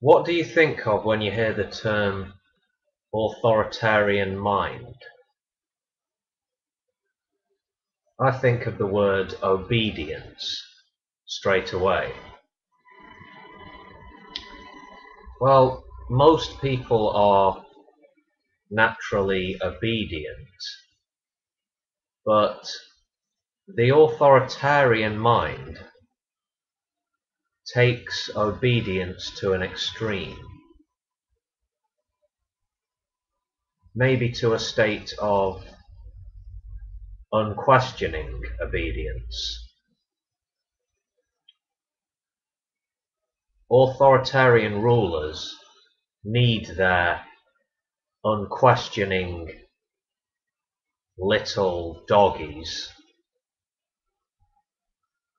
What do you think of when you hear the term authoritarian mind? I think of the word obedience straight away. Well, most people are naturally obedient, but the authoritarian mind takes obedience to an extreme, maybe to a state of unquestioning obedience. Authoritarian rulers need their unquestioning little doggies,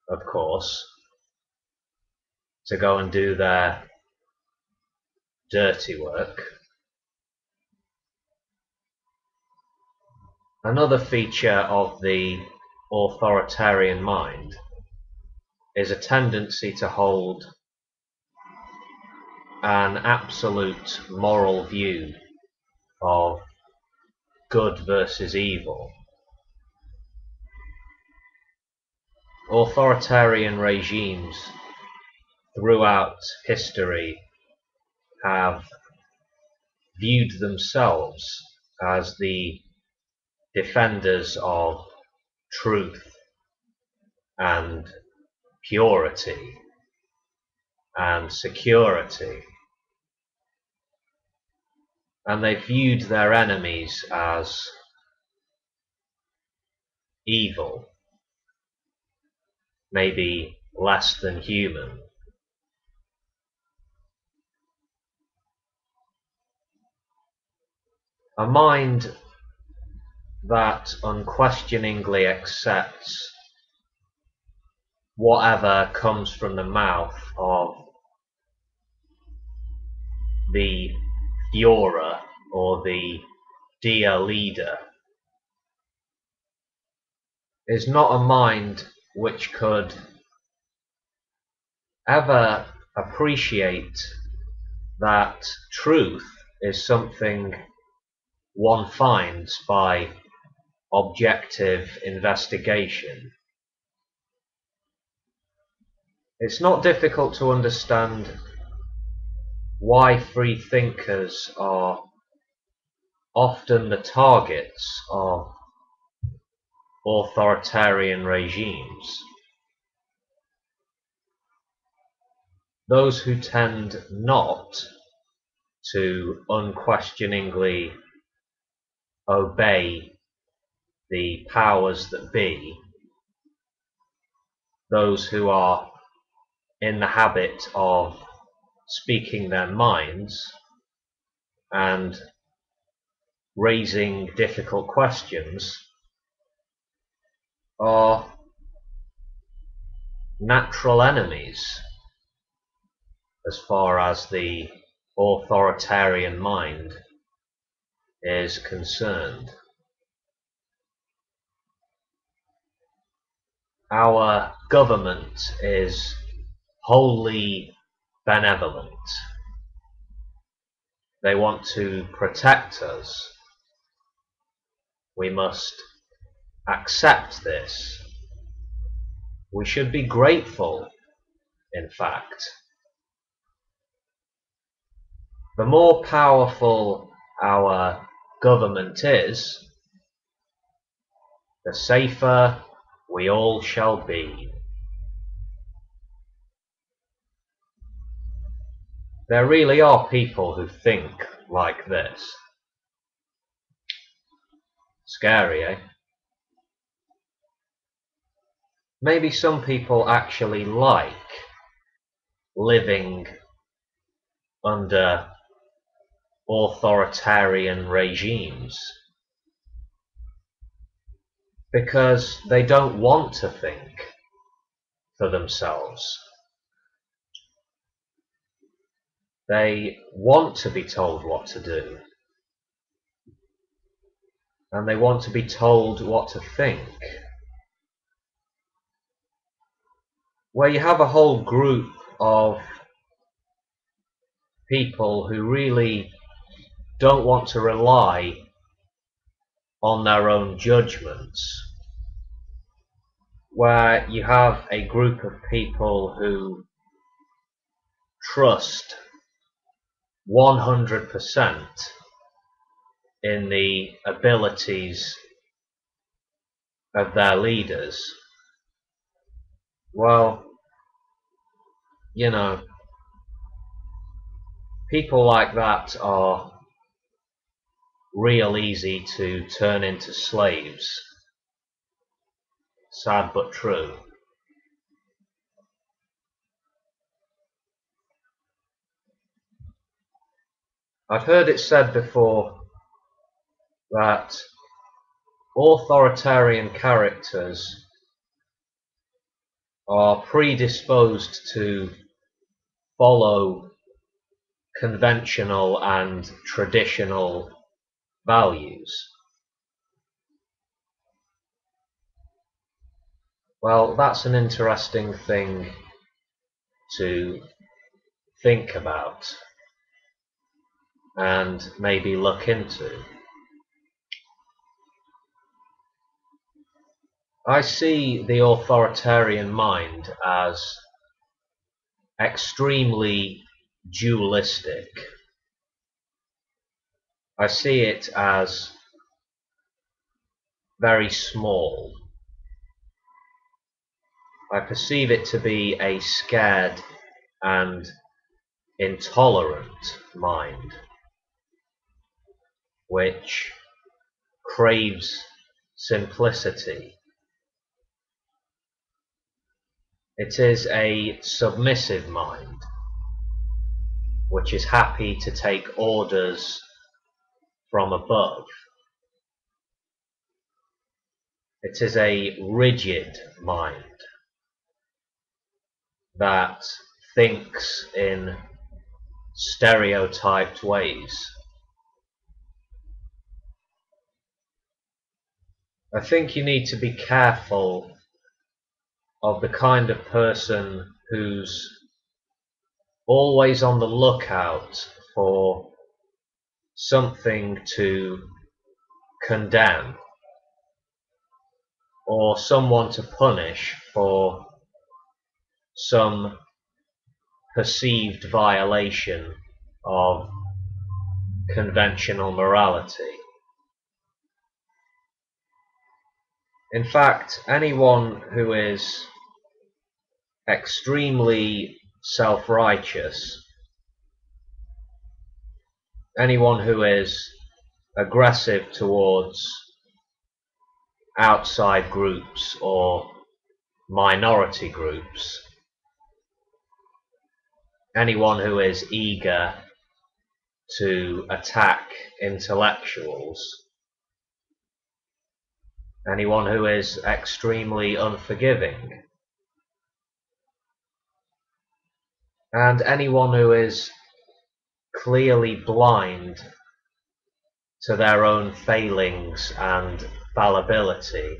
of course, to go and do their dirty work. Another feature of the authoritarian mind is a tendency to hold an absolute moral view of good versus evil. Authoritarian regimes throughout history have viewed themselves as the defenders of truth and purity and security, and they viewed their enemies as evil, maybe less than human. A mind that unquestioningly accepts whatever comes from the mouth of the Führer or the dear leader is not a mind which could ever appreciate that truth is something one finds by objective investigation. It's not difficult to understand why free thinkers are often the targets of authoritarian regimes. Those who tend not to unquestioningly obey the powers that be, those who are in the habit of speaking their minds and raising difficult questions, are natural enemies as far as the authoritarian mind is concerned. Our government is wholly benevolent. They want to protect us. We must accept this. We should be grateful, in fact. The more powerful our government is, the safer we all shall be. There really are people who think like this. Scary, eh? Maybe some people actually like living under authoritarian regimes because they don't want to think for themselves. They want to be told what to do, and they want to be told what to think. Where you have a whole group of people who really don't want to rely on their own judgments, where you have a group of people who trust 100% in the abilities of their leaders. Well, you know, people like that are real easy to turn into slaves. Sad but true. I've heard it said before that authoritarian characters are predisposed to follow conventional and traditional values. Well, that's an interesting thing to think about and maybe look into. I see the authoritarian mind as extremely dualistic. I see it as very small. I perceive it to be a scared and intolerant mind, which craves simplicity. It is a submissive mind, which is happy to take orders from above. It is a rigid mind that thinks in stereotyped ways. I think you need to be careful of the kind of person who's always on the lookout for something to condemn or someone to punish for some perceived violation of conventional morality. In fact, anyone who is extremely self-righteous, anyone who is aggressive towards outside groups or minority groups, anyone who is eager to attack intellectuals, anyone who is extremely unforgiving, and anyone who is clearly blind to their own failings and fallibility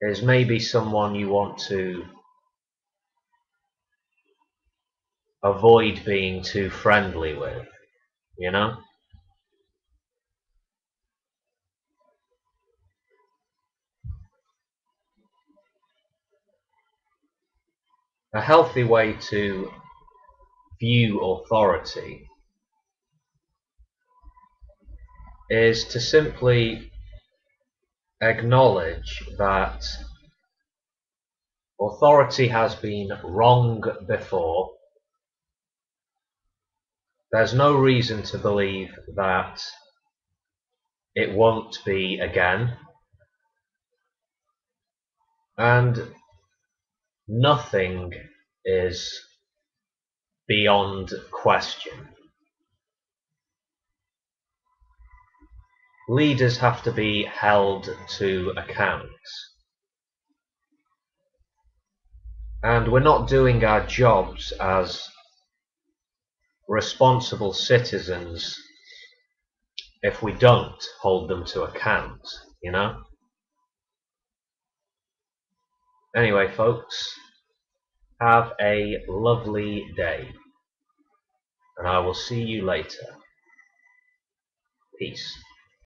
is maybe someone you want to avoid being too friendly with, you know? A healthy way to view authority is to simply acknowledge that authority has been wrong before. There's no reason to believe that it won't be again, and nothing is beyond question. Leaders have to be held to account. And we're not doing our jobs as responsible citizens if we don't hold them to account, you know? Anyway, folks, have a lovely day. and I will see you later. Peace.